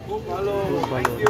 খুব ভালো, thank you.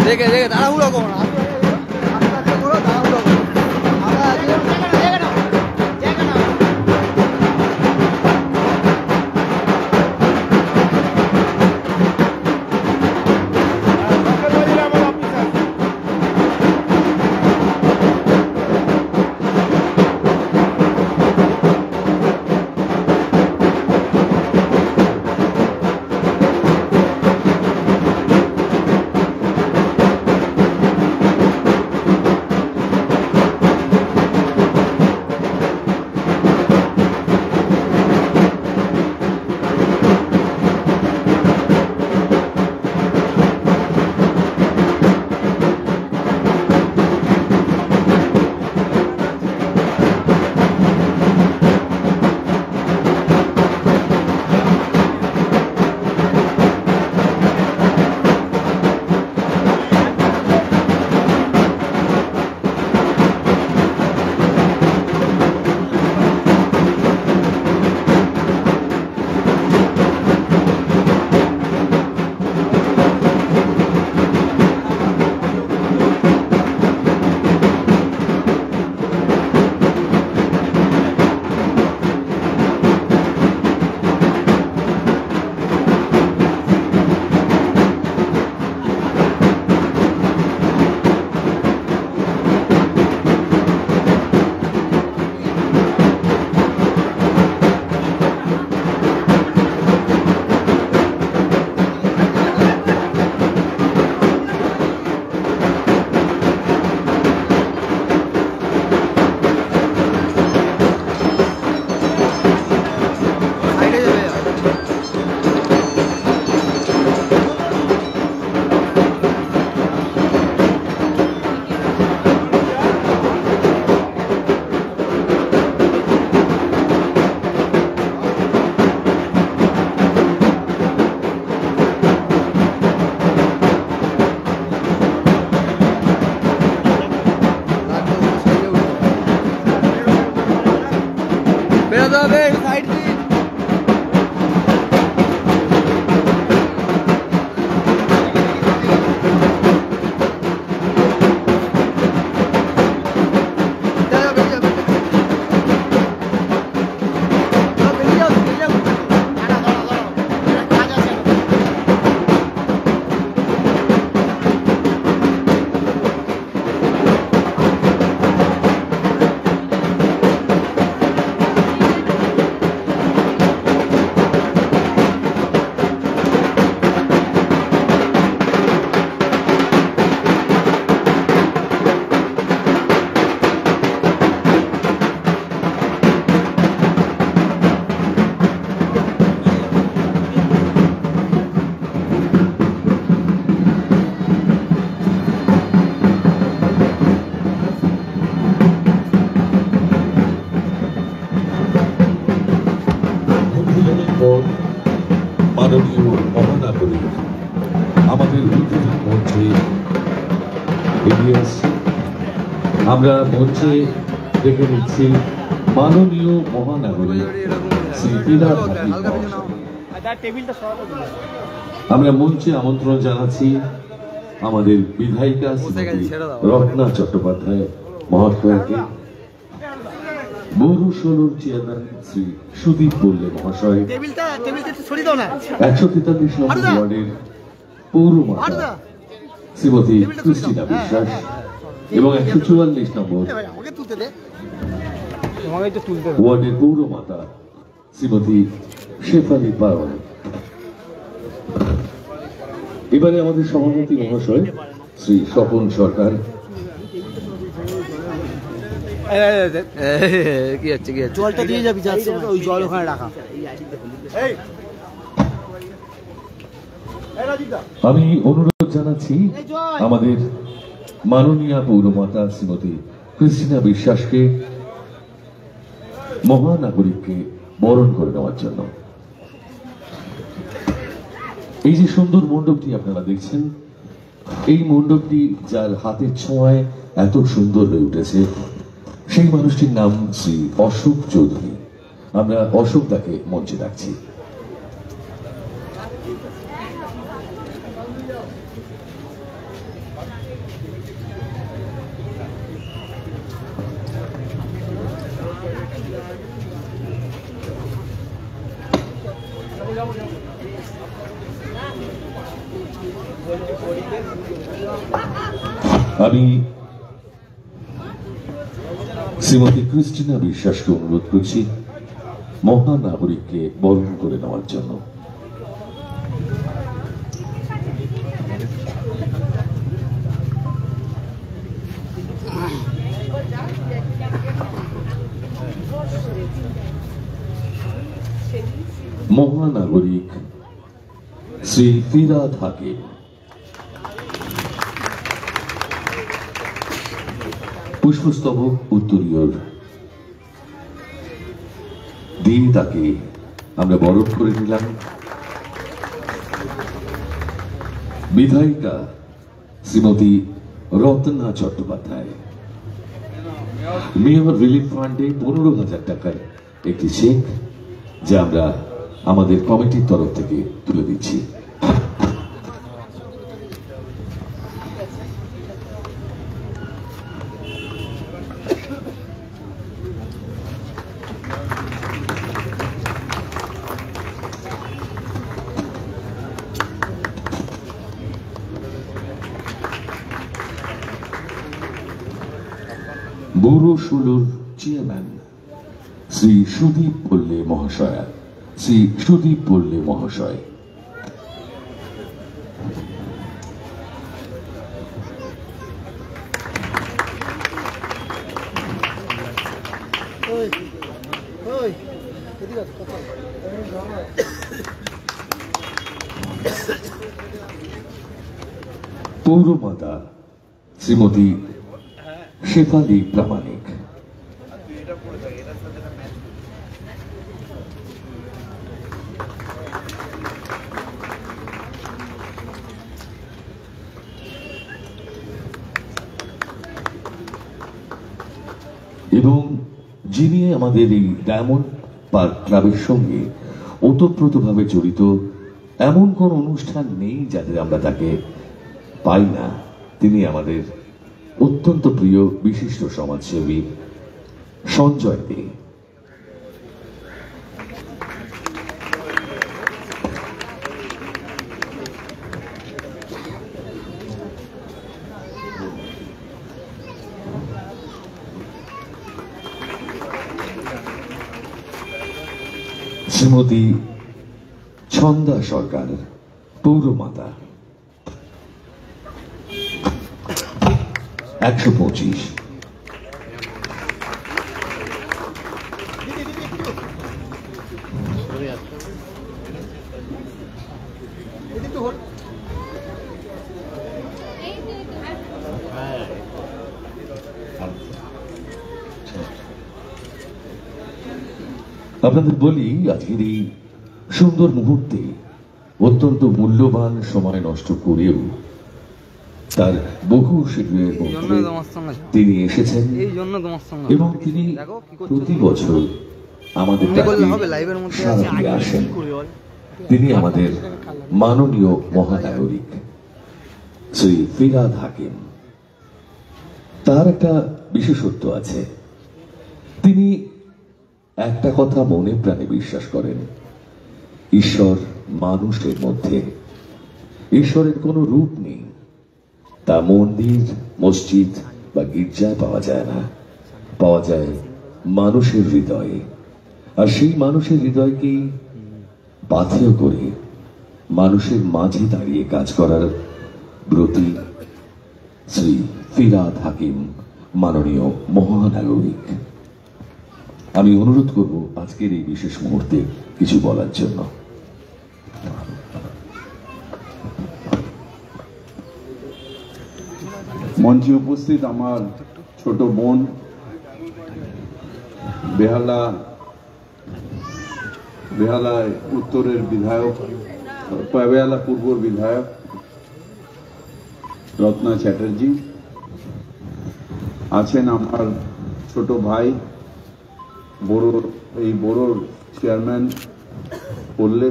দেখে দেখে তাড়াহুড়ো করো না, বেরোতে হবে সাইড দিয়ে। মাননীয় মহানগরী আমাদের উদ্বোধন মঞ্চে এগিয়ে আসছে। আমরা মঞ্চে দেখে নিচ্ছি মাননীয় মহানগরী শ্রী পীরা ভাটি আমরা মঞ্চে আমন্ত্রণ জানাচ্ছি আমাদের বিধায়িকা রত্না চট্টোপাধ্যায় মহাশয়কে, বড় ষোলোর চেয়ারম্যান শ্রী সুদীপ বল্লে মহাশয়, 143 নম্বর ওয়ার্ডের পৌরমাতা শ্রীমতী ক্রিস্টিনা বিশ্বাস, এবং 144 নম্বর আমাকে তুলতে দে, তোমাকে তো তুলতে হবে। ওয়ার্ডের পৌরমাতা শ্রীমতী শেফালি পাওয়াল। এবারে আমাদের সভাপতি মহাশয় শ্রী স্বপন সরকার। কি হচ্ছে কি হচ্ছে? জলটা দিয়ে যাবি, যাচ্ছে ওই জল ওখানে রাখা। আমি অনুরোধ জানাচ্ছি আমাদের মাননীয় পৌরমাতা শ্রীমতী ক্রিস্টিনা বিশ্বাসকে মহানাগরিককে বরণ করে নেওয়ার জন্য। এই যে সুন্দর মণ্ডপটি আপনারা দেখছেন, এই মণ্ডপটি যার হাতের ছোঁয়ায় এত সুন্দর হয়ে উঠেছে, সেই মানুষটির নাম শ্রী অশোক চৌধুরী। আমরা অশোক দাকে মঞ্চে ডাকছি। আমি শ্রীমতী ক্রিস্টিনা বিশ্বাসকে অনুরোধ করছি মহানাগরিককে বরণ করে নেওয়ার জন্য। মহানাগরিক শ্রী ফিরাদ হাকিম। পুষ্পস্তবক উত্তরীয়র দিয়ে তাকে আমরা বরণ করে নিলাম। বিধায়িকা শ্রীমতী রত্না চট্টোপাধ্যায়। মেয়র রিলিফ ফান্ডে 15,000 টাকার একটি চেক, যা আমরা আমাদের কমিটির তরফ থেকে তুলে দিচ্ছি। বৌর ষোলোর চেয়ারম্যান শ্রী সুদীপ পল্লে মহাশয়া, শ্রী সুদীপ পল্লে মহাশয়। পৌরমাতা শ্রীমতী শেফালি প্রামাণিক। এবং যিনি আমাদের এই ডায়মন্ড পার্ক ক্লাবের সঙ্গে ওতপ্রোতভাবে জড়িত, এমন কোন অনুষ্ঠান নেই যাতে আমরা তাকে পাই না। তিনি আমাদের অত্যন্ত প্রিয় বিশিষ্ট সমাজসেবী সঞ্জয় দে। শ্রীমতী ছন্দা সরকার, পৌরমাতা। 125। আপনাদের বলি, আজকের এই সুন্দর মুহূর্তে অত্যন্ত মূল্যবান সময় নষ্ট করেও তার বহু শিবিরের মধ্যে তিনি এসেছেন এবং তিনি প্রতি বছর আমাদের আসেন। তিনি আমাদের মাননীয় মহানাগরিক শ্রী ফিরাদ হাকিম। তার একটা বিশেষত্ব আছে, তিনি একটা কথা মনে প্রাণে বিশ্বাস করেন, ঈশ্বর মানুষের মধ্যে। ঈশ্বরের কোনো রূপ নেই, তা মন্দির, মসজিদ বা গির্জায় পাওয়া যায় না, পাওয়া যায় মানুষের হৃদয়ে। আর সেই মানুষের হৃদয়কেই পাথেয় করে মানুষের মাঝে দাঁড়িয়ে কাজ করার ব্রতী শ্রী ফিরহাদ হাকিম মাননীয় মহানাগরিক। আমি অনুরোধ করব আজকের এই বিশেষ মুহূর্তে কিছু বলার জন্য। মঞ্চে উপস্থিত আমার ছোট বোন, বেহালায় উত্তরের বিধায়ক, বেহালা পূর্বর বিধায়ক রত্না চ্যাটার্জি, আছেন আমার ছোট ভাই এই বড়োর চেয়ারম্যান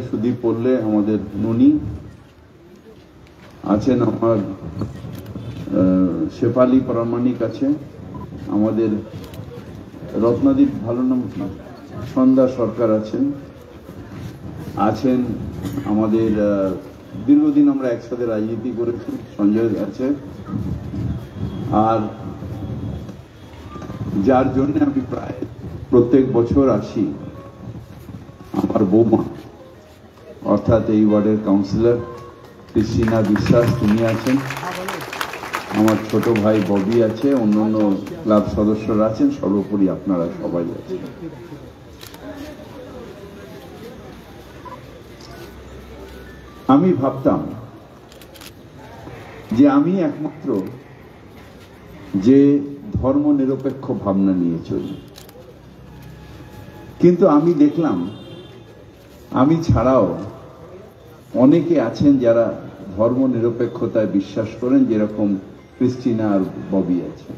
সুদীপ পল্লে, আমাদের ননি, আছেন আমার শেফালি প্রামাণিক, আছে আমাদের রত্নাদীপ, ভালো নাম কি, সন্ধ্যা সরকার আছেন আমাদের দীর্ঘদিন আমরা একসাথে রাজনীতি করেছি, সঞ্জয় আছে, আর যার জন্য আমি প্রায় প্রত্যেক বছর আসি, আমার বৌমা অর্থাৎ এই ওয়ার্ডের কাউন্সিলর ক্রিস্টিনা বিশ্বাস, তিনি আছেন, আমার ছোট ভাই ববি আছে, অন্যান্য ক্লাব সদস্যরা আছেন, সর্বোপরি আপনারা সবাই আছেন। আমি ভাবতাম যে আমি একমাত্র যে ধর্ম নিরপেক্ষ ভাবনা নিয়ে চলি, কিন্তু আমি দেখলাম আমি ছাড়াও অনেকে আছেন যারা ধর্ম নিরপেক্ষতায় বিশ্বাস করেন, যেরকম ক্রিস্টিনা আর ববি আছে।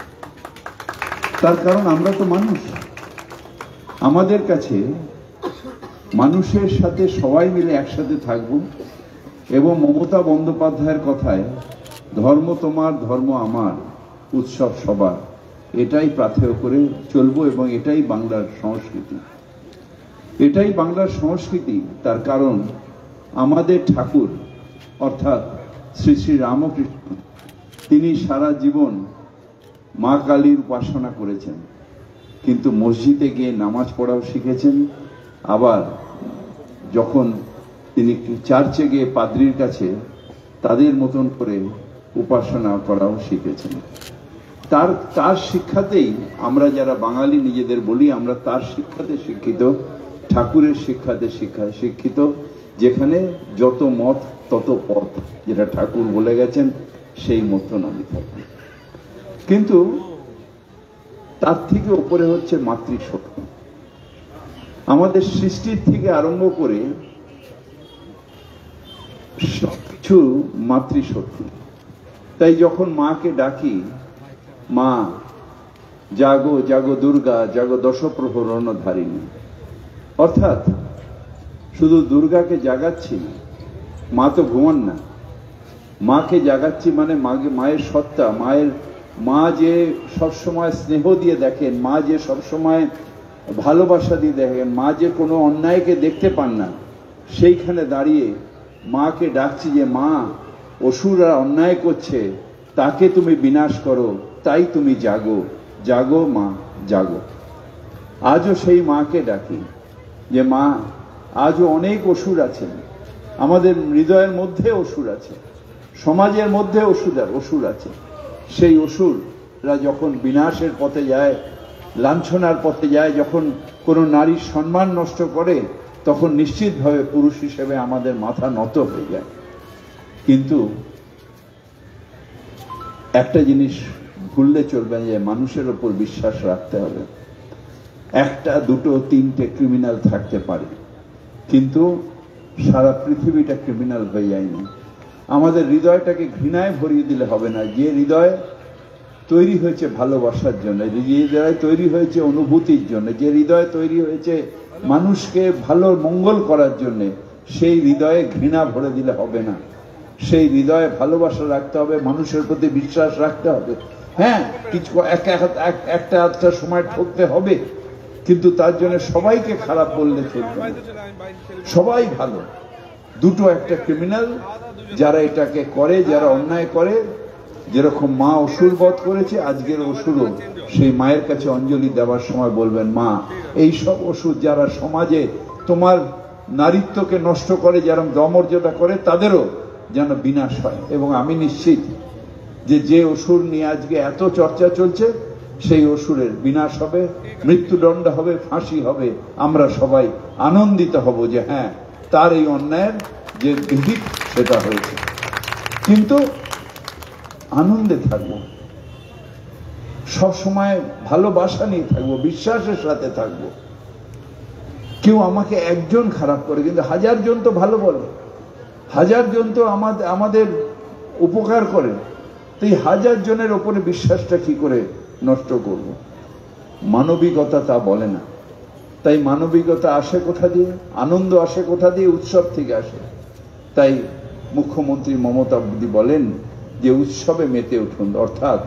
তার কারণ আমরা তো মানুষ, আমাদের কাছে মানুষের সাথে সবাই মিলে একসাথে থাকব, এবং মমতা বন্দ্যোপাধ্যায়ের কথায় ধর্ম তোমার ধর্ম আমার, উৎসব সবার, এটাই পাথেয় করে চলবো, এবং এটাই বাংলার সংস্কৃতি, এটাই বাংলার সংস্কৃতি। তার কারণ আমাদের ঠাকুর অর্থাৎ শ্রী শ্রী রামকৃষ্ণ, তিনি সারা জীবন মা কালীর উপাসনা করেছেন, কিন্তু মসজিদে গিয়ে নামাজ পড়াও শিখেছেন, আবার যখন তিনি চার্চে গিয়ে পাদ্রির কাছে তাদের মতন করে উপাসনা করাও শিখেছেন। তার শিক্ষাতেই আমরা যারা বাঙালি নিজেদের বলি, আমরা তার শিক্ষাতে শিক্ষিত, ঠাকুরের শিক্ষাতে শিক্ষিত, যেখানে যত মত তত পথ, যেটা ঠাকুর বলে গেছেন, সেই মতন আমি থাকি। কিন্তু তার থেকে উপরে হচ্ছে মাতৃশক্তি। আমাদের সৃষ্টির থেকে আরম্ভ করে সবকিছু মাতৃশক্তি। তাই যখন মাকে ডাকি, মা জাগো জাগো দুর্গা জাগো দশপ্রহরণ ধারিণী, অর্থাৎ শুধু দুর্গাকে জাগাচ্ছি, মা তো ঘুমান না, মাকে জাগাচ্ছি মানে মায়ের সত্তা, মা যে সবসময় স্নেহ দিয়ে দেখেন, মা যে সবসময় ভালোবাসা দিয়ে দেখেন, মা যে কোনো অন্যায়কে দেখতে পান না, সেইখানে দাঁড়িয়ে মাকে ডাকছি যে মা, অসুররা অন্যায় করছে, তাকে তুমি বিনাশ করো, তাই তুমি জাগো জাগো মা জাগো। আজও সেই মাকে ডাকি যে মা, আজও অনেক অসুর আছেন, আমাদের হৃদয়ের মধ্যে অসুর আছে, সমাজের মধ্যে অসুর আছে। সেই অসুররা যখন বিনাশের পথে যায়, লাঞ্ছনার পথে যায়, যখন কোনো নারীর সম্মান নষ্ট করে, তখন নিশ্চিতভাবে পুরুষ হিসেবে আমাদের মাথা নত হয়ে যায়। কিন্তু একটা জিনিস ভুললে চলবে, যে মানুষের ওপর বিশ্বাস রাখতে হবে। একটা দুটো তিনটে ক্রিমিনাল থাকতে পারে, কিন্তু সারা পৃথিবীটা ক্রিমিনাল হয়ে যায়নি। আমাদের হৃদয়টাকে ঘৃণায় ভরিয়ে দিলে হবে না। যে হৃদয় তৈরি হয়েছে ভালোবাসার জন্য, যে হৃদয় তৈরি হয়েছে অনুভূতির জন্য, যে হৃদয় তৈরি হয়েছে মানুষকে ভালো মঙ্গল করার জন্য, সেই হৃদয়ে ঘৃণা ভরে দিলে হবে না। সেই হৃদয়ে ভালোবাসা রাখতে হবে, মানুষের প্রতি বিশ্বাস রাখতে হবে। হ্যাঁ, কিছু একটা সময় ঠকতে হবে, কিন্তু তার জন্য সবাইকে খারাপ বললে চলবে না। সবাই ভালো, দুটো একটা ক্রিমিনাল যারা এটাকে করে, যারা অন্যায় করে, যেরকম মা অসুর বধ করেছে, আজকের অসুরও সেই মায়ের কাছে অঞ্জলি দেওয়ার সময় বলবেন, মা এই সব অসুর যারা সমাজে তোমার নারীত্বকে নষ্ট করে, যারা দমর্যাদা করে, তাদেরও যেন বিনাশ হয়। এবং আমি নিশ্চিত যে অসুর নিয়ে আজকে এত চর্চা চলছে, সেই অসুরের বিনাশ হবে, মৃত্যুদণ্ড হবে, ফাঁসি হবে। আমরা সবাই আনন্দিত হব যে হ্যাঁ, তার এই অন্যায়ের যে বিহিত সেটা হয়েছে। কিন্তু আনন্দে থাকবো, সব সময় ভালোবাসা নিয়ে থাকবো, বিশ্বাসের সাথে থাকবো। কেউ আমাকে একজন খারাপ করে, কিন্তু 1000 জন তো ভালো বলে, 1000 জন তো আমাদের উপকার করে। তো এই 1000 জনের ওপরে বিশ্বাসটা কি করে নষ্ট করব? মানবিকতা তা বলে না। তাই মানবিকতা আসে কোথা দিয়ে, আনন্দ আসে কোথা দিয়ে? উৎসব থেকে আসে। তাই মুখ্যমন্ত্রী মমতা দিদি বলেন যে উৎসবে মেতে উঠুন, অর্থাৎ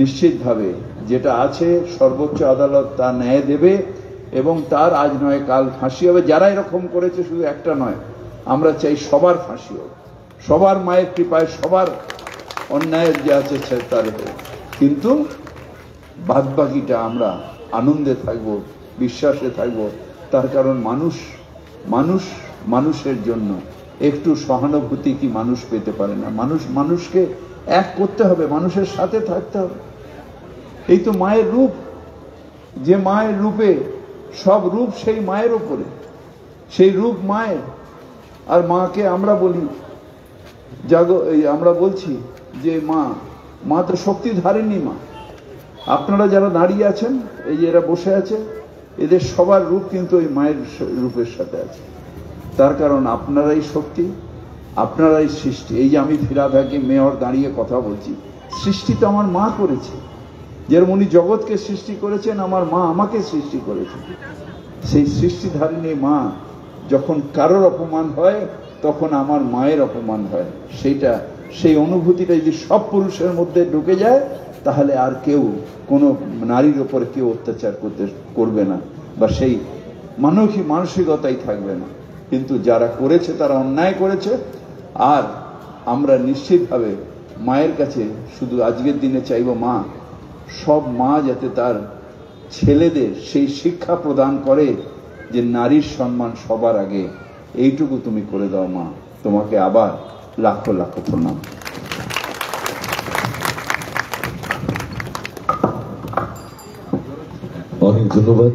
নিশ্চিতভাবে যেটা আছে সর্বোচ্চ আদালত তা ন্যায় দেবে এবং তার আজ নয় কাল ফাঁসি হবে। যারা এরকম করেছে শুধু একটা নয়, আমরা চাই সবার ফাঁসি হোক, সবার মায়ের কৃপায় সবার অন্যায়ের যে আছে তার হোক। কিন্তু বাদবাকিটা আমরা আনন্দে থাকবো, বিশ্বাসে থাকবো। তার কারণ মানুষের জন্য একটু সহানুভূতি কি মানুষ পেতে পারে না? মানুষকে এক করতে হবে, মানুষের সাথে থাকতে হবে। এই তো মায়ের রূপ, যে মায়ের রূপে সব রূপ সেই মায়ের ওপরে, সেই রূপ মায়ের। আর মাকে আমরা বলি আমরা বলছি যে মা তো শক্তি ধারেনি মা। আপনারা যারা দাঁড়িয়ে আছেন, এই যে এরা বসে আছে, এদের সবার রূপ কিন্তু ওই মায়ের রূপের সাথে আছে। তার কারণ আপনারাই শক্তি, আপনারাই সৃষ্টি। এই যে আমি ফিরাভাকে মেয়র দাঁড়িয়ে কথা বলছি, সৃষ্টি তো আমার মা করেছে। যেরকম উনি জগৎকে সৃষ্টি করেছেন, আমার মা আমাকে সৃষ্টি করেছে। সেই সৃষ্টিধারিণী মা যখন কারোর অপমান হয়, তখন আমার মায়ের অপমান হয়। সেই অনুভূতিটা যদি সব পুরুষের মধ্যে ঢুকে যায়, তাহলে আর কেউ কোনো নারীর ওপরে কেউ অত্যাচার করবে না, বা সেই মানসিকতাই থাকবে না। কিন্তু যারা করেছে তারা অন্যায় করেছে। আর আমরা নিশ্চিতভাবে মায়ের কাছে শুধু আজকের দিনে চাইব, সব মা যাতে তার ছেলেদের সেই শিক্ষা প্রদান করে যে নারীর সম্মান সবার আগে। এইটুকু তুমি করে দাও মা, তোমাকে আবার লাখো লাখো প্রণাম। অনেক ধন্যবাদ।